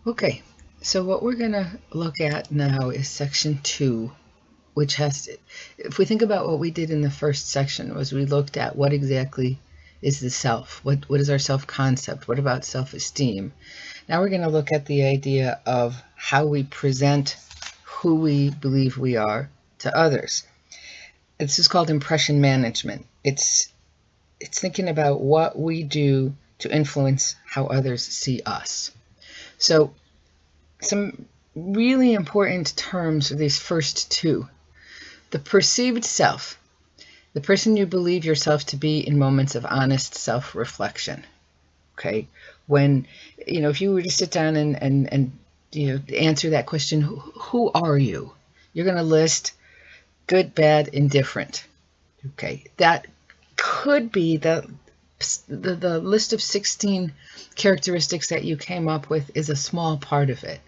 Okay, so what we're going to look at now is section 2, which has to, if we think about what we did in the first section, was we looked at what exactly is the self, what is our self-concept, what about self-esteem. Now we're going to look at the idea of how we present who we believe we are to others. This is called impression management. It's thinking about what we do to influence how others see us. So some really important terms for these first two. The perceived self, the person you believe yourself to be in moments of honest self-reflection. Okay, when, if you were to sit down and answer that question, who are you? You're going to list good, bad, indifferent. Okay, that could be the list of 16 characteristics that you came up with is a small part of it.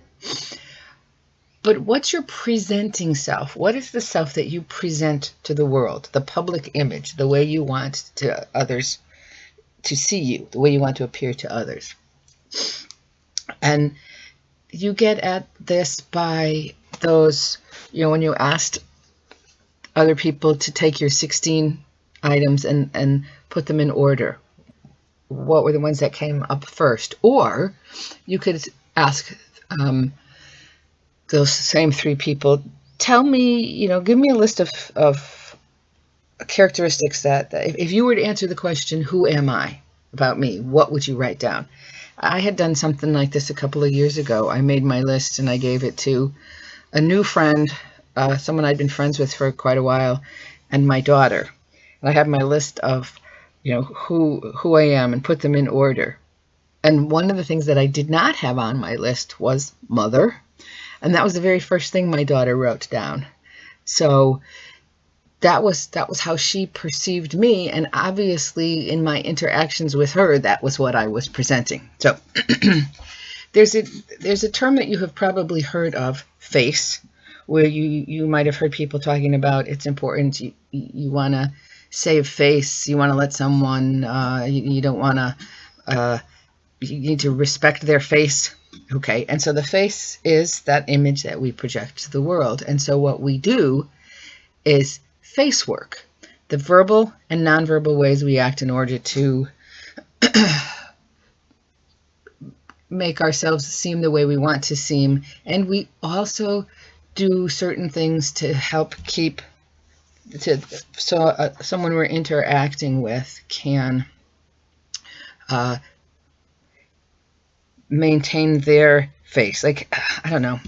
But what's your presenting self? What is the self that you present to the world? The public image, the way you want to others to see you, the way you want to appear to others. And you get at this by those, when you asked other people to take your 16 items and put them in order, what were the ones that came up first? Or you could ask those same 3 people, tell me, give me a list of characteristics that if you were to answer the question, who am I, about me, what would you write down? I had done something like this a couple of years ago. I made my list and I gave it to a new friend, someone I'd been friends with for quite a while, and my daughter. And I had my list of, who I am and put them in order. And one of the things that I did not have on my list was mother. And that was the very first thing my daughter wrote down. So that was how she perceived me, and obviously in my interactions with her, that was what I was presenting. So there's a term that you have probably heard of, face, where you might have heard people talking about it's important, you want to save face, you want to let someone, you don't want to, you need to respect their face. Okay, and so the face is that image that we project to the world. And so what we do is face work, the verbal and nonverbal ways we act in order to make ourselves seem the way we want to seem. And we also do certain things to help keep, someone we're interacting with can maintain their face. Like, I don't know.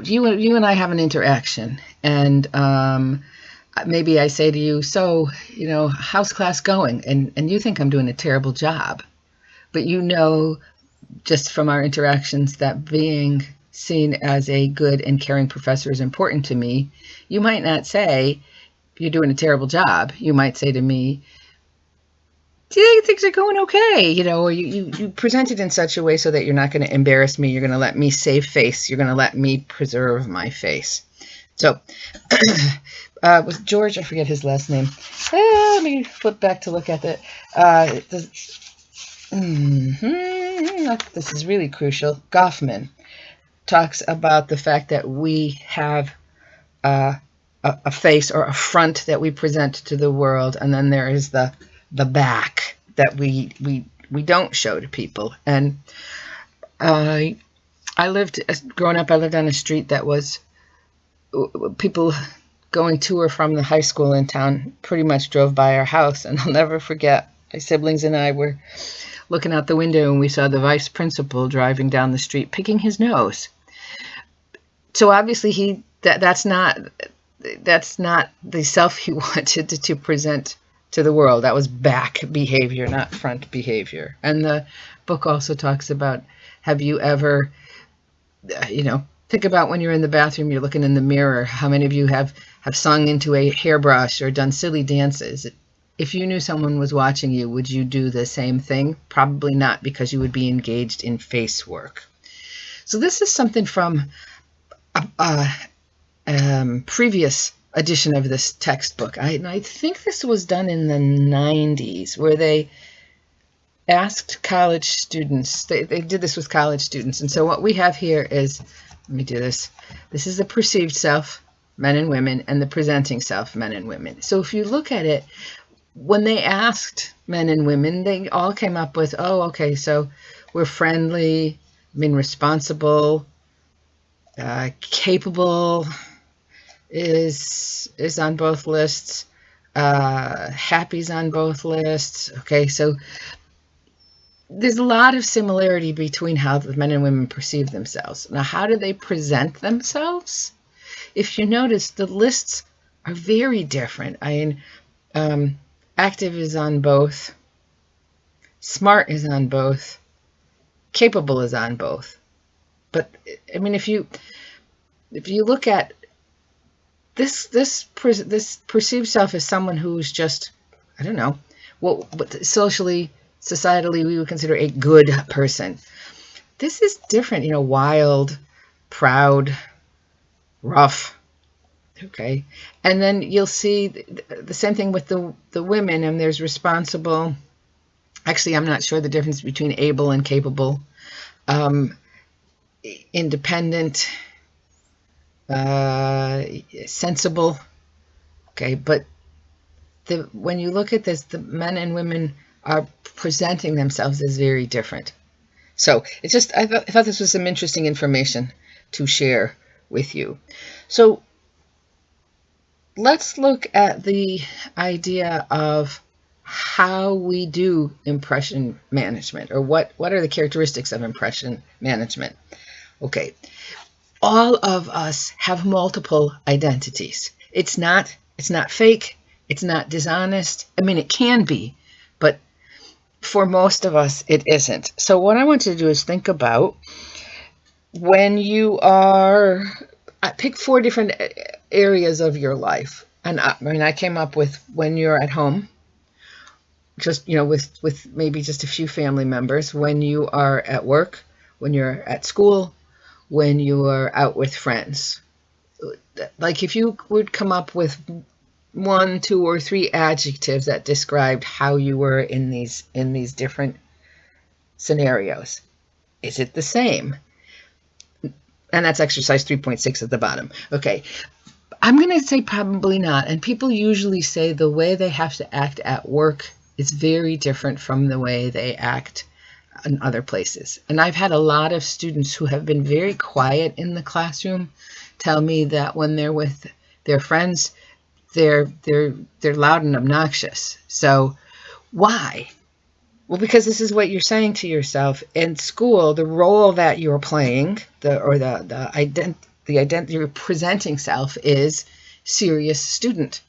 You and I have an interaction, and maybe I say to you, so, how's class going? And you think I'm doing a terrible job. But just from our interactions, that being seen as a good and caring professor is important to me. You might not say, you're doing a terrible job. You might say to me, do you think things are going okay? Or you present it in such a way so that you're not going to embarrass me. You're going to let me save face. You're going to let me preserve my face. So with George, I forget his last name. Let me flip back to look at that. This is really crucial. Goffman talks about the fact that we have a face or a front that we present to the world, and then there is the back that we don't show to people. And growing up, I lived on a street that was people going to or from the high school in town pretty much drove by our house. And I'll never forget, my siblings and I were looking out the window and we saw the vice principal driving down the street picking his nose. So obviously that's not the self he wanted to present to the world. That was back behavior, not front behavior. And the book also talks about, have you ever, think about when you're in the bathroom, you're looking in the mirror, how many of you have sung into a hairbrush or done silly dances? If you knew someone was watching you, would you do the same thing? Probably not, because you would be engaged in face work. So this is something from a previous edition of this textbook. I think this was done in the 90s, where they asked college students, they did this with college students. And so what we have here is, let me do this. This is the perceived self, men and women, and the presenting self, men and women. So if you look at it, when they asked men and women, they all came up with, oh, okay, so we're friendly, responsible, capable is on both lists. Happy's on both lists. Okay, so there's a lot of similarity between how the men and women perceive themselves. Now, how do they present themselves? If you notice, the lists are very different. Active is on both, smart is on both, capable is on both. But if you look at this perceived self as someone who's just, I don't know, what socially, societally we would consider a good person. This is different, wild, proud, rough. Okay. And then you'll see the same thing with the women, and there's responsible. Actually, I'm not sure the difference between able and capable. Independent, sensible. Okay, but when you look at this, the men and women are presenting themselves as very different. So it's just, I thought this was some interesting information to share with you. So let's look at the idea of how we do impression management, or what are the characteristics of impression management. Okay, all of us have multiple identities. It's not fake, it's not dishonest. It can be, but for most of us it isn't. So what I want you to do is think about when you are, pick 4 different areas of your life. And I came up with when you're at home, just, with maybe just a few family members, when you are at work, when you're at school, when you are out with friends. Like if you would come up with 1, 2, or 3 adjectives that described how you were in these different scenarios. Is it the same? And that's exercise 3.6 at the bottom. Okay. I'm going to say probably not. And people usually say the way they have to act at work is very different from the way they act in other places. And I've had a lot of students who have been very quiet in the classroom tell me that when they're with their friends, they're loud and obnoxious. So why? Well, because this is what you're saying to yourself. In school, the role that you're playing, the identity you're presenting self is serious student.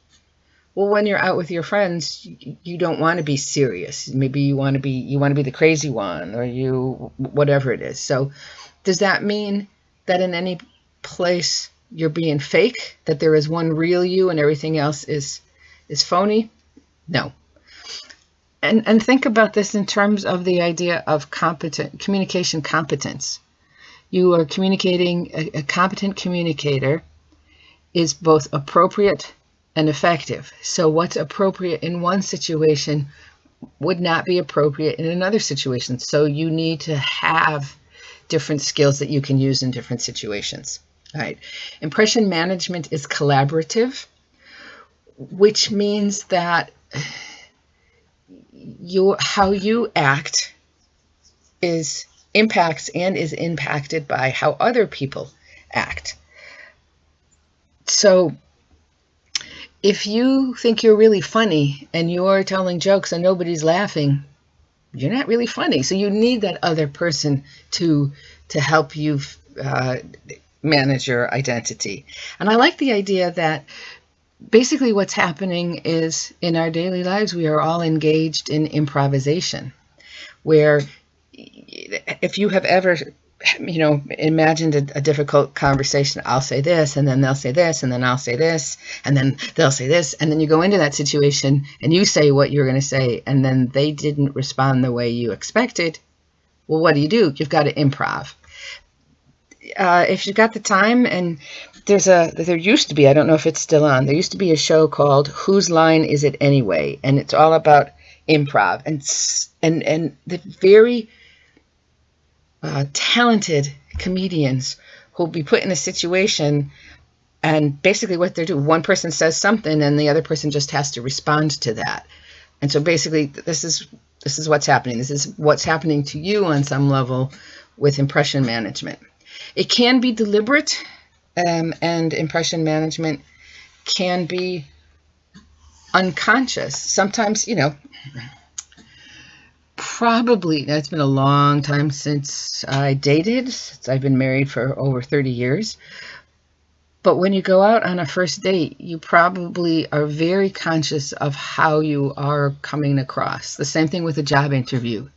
Well, when you're out with your friends, you don't want to be serious. Maybe you want to be the crazy one, or whatever it is. So does that mean that in any place you're being fake, that there is one real you and everything else is phony? No. And think about this in terms of the idea of communication competence. You are communicating, a competent communicator is both appropriate and effective. So what's appropriate in one situation would not be appropriate in another situation. So you need to have different skills that you can use in different situations. All right. Impression management is collaborative, which means that how you act impacts and is impacted by how other people act. So if you think you're really funny and you're telling jokes and nobody's laughing, you're not really funny. So you need that other person to help you manage your identity. And I like the idea that basically what's happening is in our daily lives, we are all engaged in improvisation, where if you have ever imagined a difficult conversation, I'll say this, and then they'll say this, and then I'll say this, and then they'll say this, and then you go into that situation and you say what you're going to say, and then they didn't respond the way you expected. Well, what do? You've got to improv. If you've got the time, and there used to be, I don't know if it's still on, there used to be a show called Whose Line Is It Anyway? And it's all about improv, and the very talented comedians who'll be put in a situation, and basically what they're doing, one person says something and the other person just has to respond to that. And so basically this is what's happening. This is what's happening to you on some level with impression management. It can be deliberate, and impression management can be unconscious. Sometimes, probably, it's been a long time since I dated, since I've been married for over 30 years. But when you go out on a first date, you probably are very conscious of how you are coming across. The same thing with a job interview.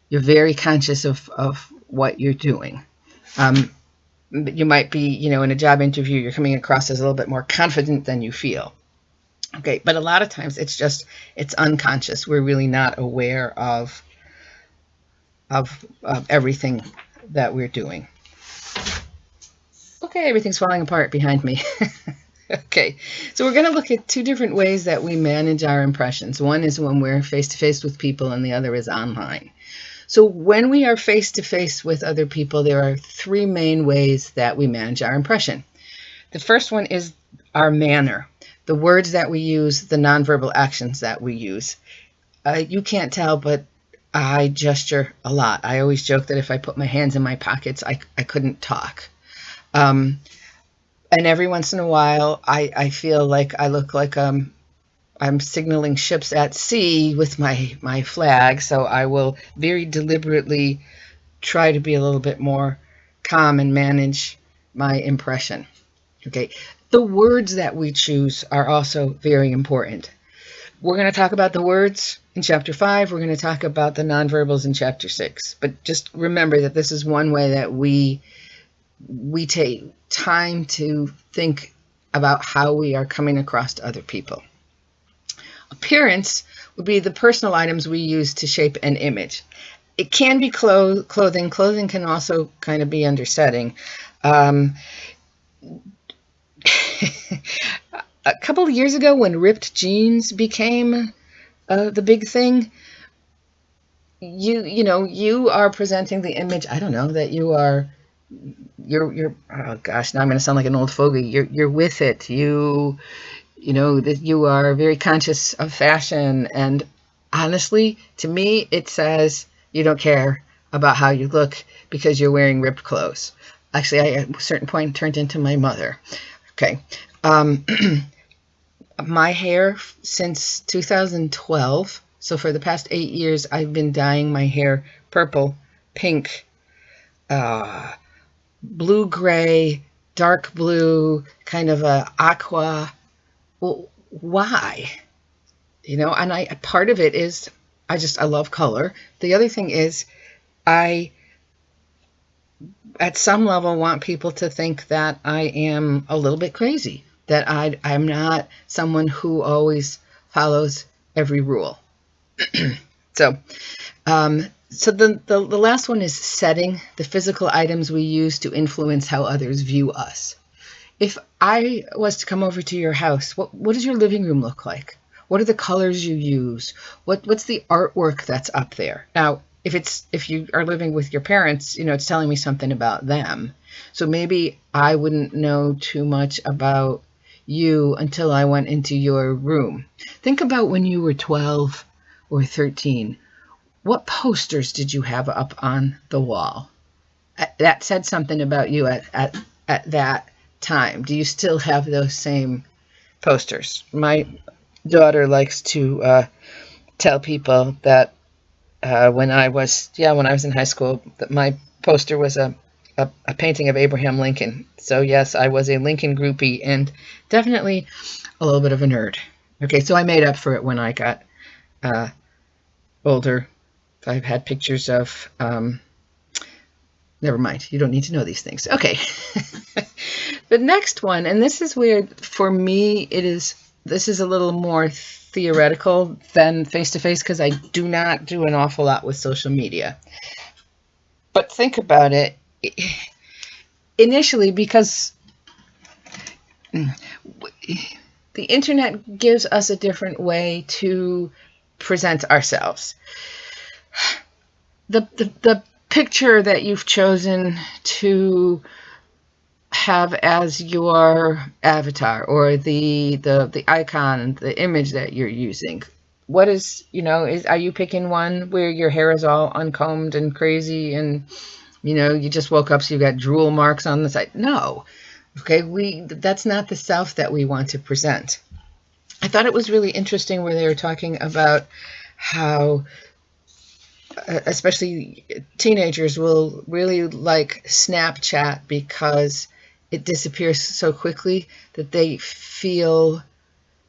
You're very conscious of what you're doing. You might be, in a job interview, you're coming across as a little bit more confident than you feel. Okay, but a lot of times it's unconscious. We're really not aware of everything that we're doing. Okay, everything's falling apart behind me. Okay, so we're going to look at two different ways that we manage our impressions. One is when we're face-to-face with people, and the other is online. So when we are face-to-face with other people, there are three main ways that we manage our impression. The first one is our manner, the words that we use, the nonverbal actions that we use. You can't tell, but I gesture a lot. I always joke that if I put my hands in my pockets, I couldn't talk. And every once in a while, I feel like I look like I'm signaling ships at sea with my flag. So I will very deliberately try to be a little bit more calm and manage my impression. Okay. The words that we choose are also very important. We're going to talk about the words in Chapter 5. We're going to talk about the nonverbals in Chapter 6. But just remember that this is one way that we take time to think about how we are coming across to other people. Appearance would be the personal items we use to shape an image. It can be clothing. Clothing can also kind of be undersetting. A couple of years ago, when ripped jeans became the big thing, you are presenting the image. I don't know, that you're oh gosh, now I'm going to sound like an old fogey. You're with it. That you are very conscious of fashion, and honestly, to me, it says you don't care about how you look because you're wearing ripped clothes. Actually, I at a certain point turned into my mother. Okay. My hair since 2012. So for the past 8 years, I've been dyeing my hair purple, pink, blue blue-gray, dark blue, kind of a aqua. Well, why? And part of it is I love color. The other thing is I, at some level, want people to think that I am a little bit crazy, that I'm not someone who always follows every rule. So the last one is setting, the physical items we use to influence how others view us. If I was to come over to your house, what does your living room look like? What are the colors you use? What's the artwork that's up there? Now, if you are living with your parents, it's telling me something about them. So maybe I wouldn't know too much about you until I went into your room. Think about when you were 12 or 13. What posters did you have up on the wall? That said something about you at that time. Do you still have those same posters? My daughter likes to tell people that when I was in high school, that my poster was a painting of Abraham Lincoln. So yes, I was a Lincoln groupie and definitely a little bit of a nerd. Okay, so I made up for it when I got older. I've had pictures of never mind, you don't need to know these things. Okay. The next one, and this is where for me this is a little more theoretical than face-to-face, because I do not do an awful lot with social media. But think about it. Initially, because the internet gives us a different way to present ourselves. The picture that you've chosen to have as your avatar, or the icon, the image that you're using, what is, are you picking one where your hair is all uncombed and crazy and you just woke up so you got drool marks on the side? No. Okay, that's not the self that we want to present. I thought it was really interesting where they were talking about how especially teenagers will really like Snapchat because it disappears so quickly that they feel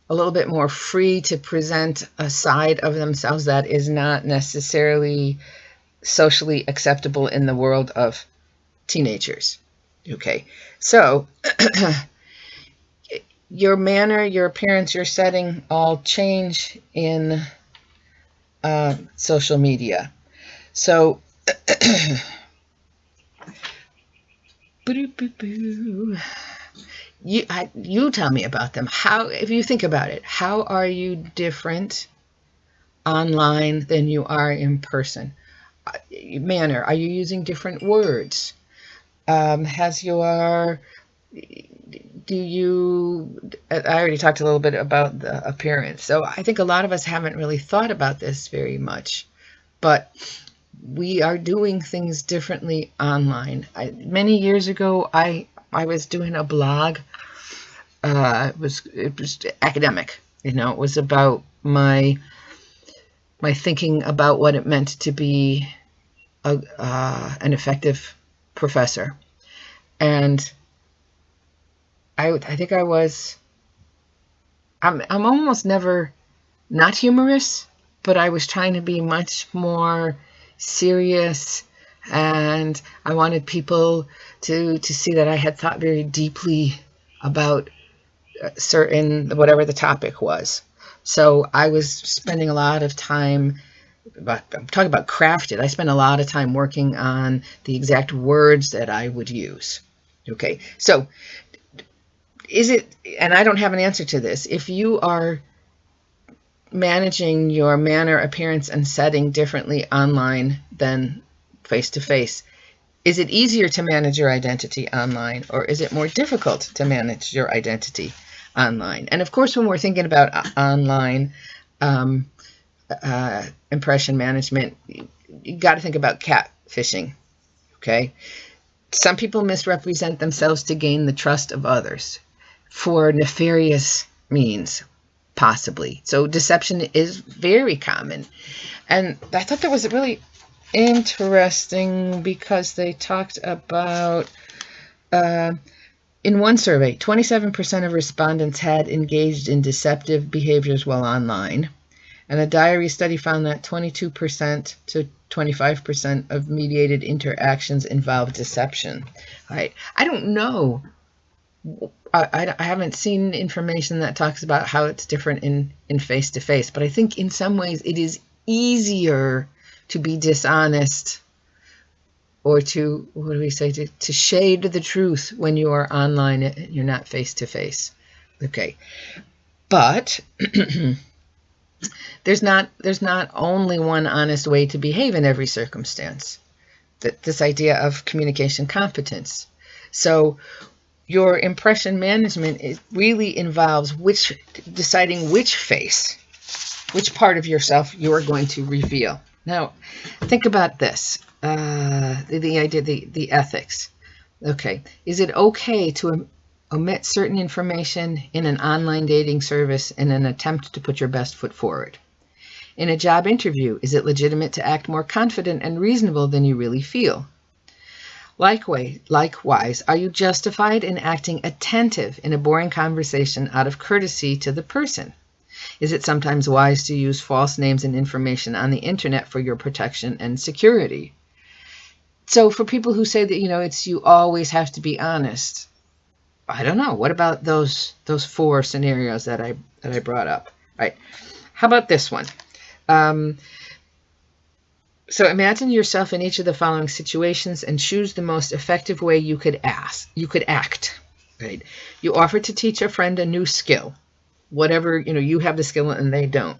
a little bit more free to present a side of themselves that is not necessarily socially acceptable in the world of teenagers. Okay, so your manner, your appearance, your setting all change in social media. So you tell me about them. How, if you think about it, how are you different online than you are in person? Manner, are you using different words? I already talked a little bit about the appearance. So I think a lot of us haven't really thought about this very much, but we are doing things differently online. Many years ago, I was doing a blog. It was academic. It was about my thinking about what it meant to be an effective professor, and I think I'm almost never not humorous, but I was trying to be much more serious, and I wanted people to see that I had thought very deeply about whatever the topic was. So I was spending a lot of time, I'm talking about crafted. I spent a lot of time working on the exact words that I would use. Okay, so is it, and I don't have an answer to this, if you are managing your manner, appearance, and setting differently online than face-to-face, is it easier to manage your identity online, or is it more difficult to manage your identity online? And of course, when we're thinking about online impression management, you got to think about catfishing. Okay, some people misrepresent themselves to gain the trust of others for nefarious means, possibly. So deception is very common. And I thought that was really interesting because they talked about, in one survey, 27% of respondents had engaged in deceptive behaviors while online. And a diary study found that 22% to 25% of mediated interactions involved deception. Right? I don't know. I haven't seen information that talks about how it's different in face-to-face, but I think in some ways it is easier to be dishonest, or to, what do we say, to shade the truth when you are online and you're not face-to-face. Okay, but there's not only one honest way to behave in every circumstance. This idea of communication competence. So your impression management, it really involves deciding which part of yourself you are going to reveal. Now, think about this, the idea, the ethics. Okay, is it okay to omit certain information in an online dating service in an attempt to put your best foot forward? In a job interview, is it legitimate to act more confident and reasonable than you really feel? Likewise, are you justified in acting attentive in a boring conversation out of courtesy to the person? Is it sometimes wise to use false names and information on the internet for your protection and security? So for people who say that, you always have to be honest, I don't know. What about those 4 scenarios that I brought up? Right. How about this one? So imagine yourself in each of the following situations and choose the most effective way you could act. Right? You offer to teach a friend a new skill, whatever, you have the skill and they don't.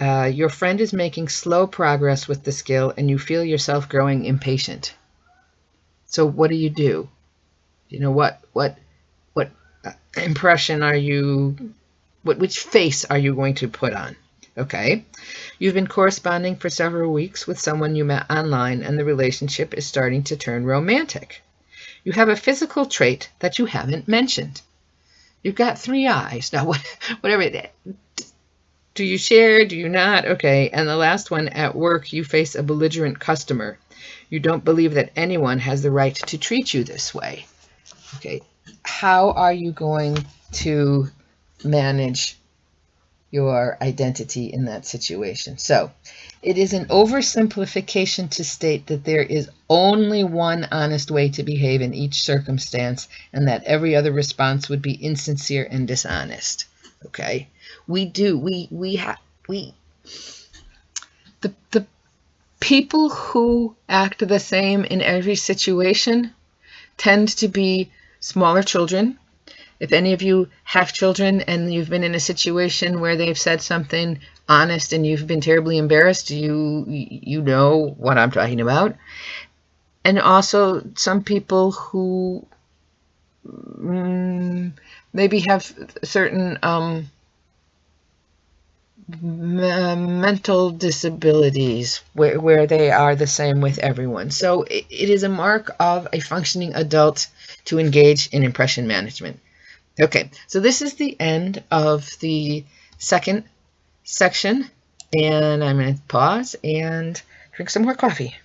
Your friend is making slow progress with the skill and you feel yourself growing impatient. So what do? You know, what impression are you, which face are you going to put on? Okay. You've been corresponding for several weeks with someone you met online and the relationship is starting to turn romantic. You have a physical trait that you haven't mentioned. You've got 3 eyes. Now, whatever it is. Do you share? Do you not? Okay. And the last one, at work, you face a belligerent customer. You don't believe that anyone has the right to treat you this way. Okay. How are you going to manage your identity in that situation? So it is an oversimplification to state that there is only one honest way to behave in each circumstance and that every other response would be insincere and dishonest. Okay. The people who act the same in every situation tend to be smaller children. If any of you have children and you've been in a situation where they've said something honest and you've been terribly embarrassed, you know what I'm talking about. And also some people who maybe have certain mental disabilities where they are the same with everyone. So it is a mark of a functioning adult to engage in impression management. Okay, so this is the end of the second section, and I'm going to pause and drink some more coffee.